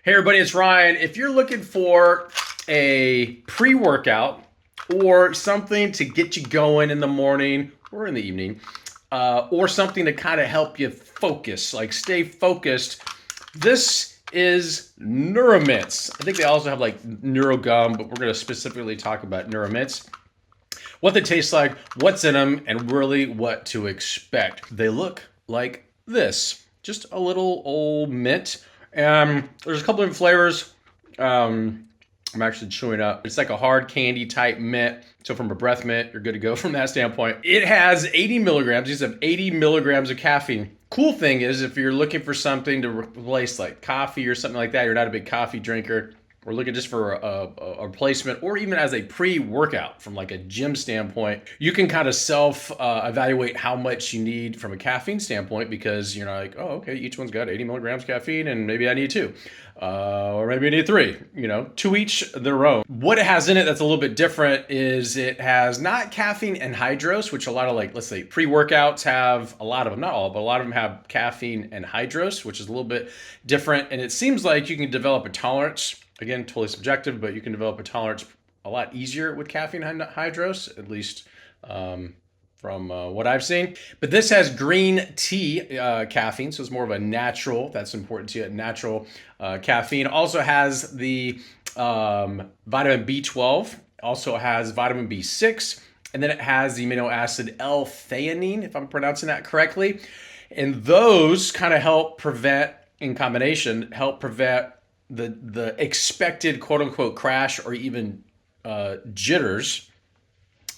Hey everybody, it's Ryan. If you're looking for a pre-workout or something to get you going in the morning or in the evening, or something to kind of help you focus, like stay focused, this is Neuro. I think they also have like Neuro gum, but we're going to specifically talk about Neuro, what they taste like, what's in them, and really what to expect. They look like this, just a little old mint. There's a couple of flavors. I'm actually chewing up. It's like a hard candy type mint. So from a breath mint, you're good to go from that standpoint. It has 80 milligrams. These have 80 milligrams of caffeine. Cool thing is if you're looking for something to replace like coffee or something like that, you're not a big coffee drinker, we're looking just for a replacement, or even as a pre-workout from like a gym standpoint, you can kind of self-evaluate how much you need from a caffeine standpoint, because you're like, oh, okay, each one's got 80 milligrams caffeine and maybe I need two. Or maybe I need three, to each their own. What it has in it that's a little bit different is it has not caffeine and hydrose, which a lot of like, let's say pre-workouts have, a lot of them, not all, but a lot of them have caffeine and hydrose, which is a little bit different. And it seems like you can develop a tolerance. Again, totally subjective, but you can develop a tolerance a lot easier with caffeine and hydrose, at least from what I've seen. But this has green tea caffeine, so it's more of a natural, that's important to you, natural caffeine. Also has the vitamin B12, also has vitamin B6, and then it has the amino acid L-theanine, if I'm pronouncing that correctly. And those kind of help prevent, in combination, help prevent the expected quote unquote crash or even jitters.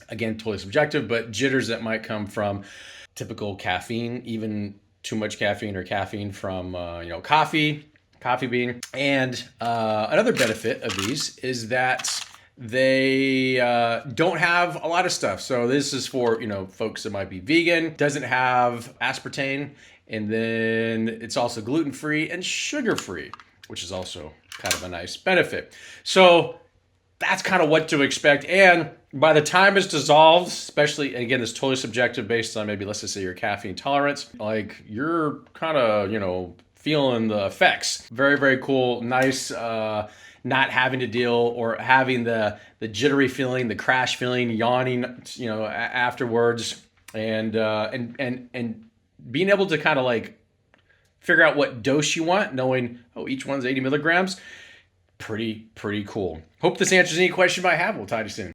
Again, totally subjective, but jitters that might come from typical caffeine, even too much caffeine or caffeine from coffee bean. And another benefit of these is that they don't have a lot of stuff. So this is for folks that might be vegan, doesn't have aspartame, and then it's also gluten-free and sugar-free, which is also kind of a nice benefit. So that's kind of what to expect. And by the time it's dissolved, especially, and again, this is totally subjective based on maybe, let's just say, your caffeine tolerance, like you're kind of, feeling the effects. Very, very cool. Nice, not having to deal or having the jittery feeling, the crash feeling, yawning, afterwards, and being able to kind of like figure out what dose you want, knowing, oh, each one's 80 milligrams. Pretty cool. Hope this answers any question you might have. We'll talk to you soon.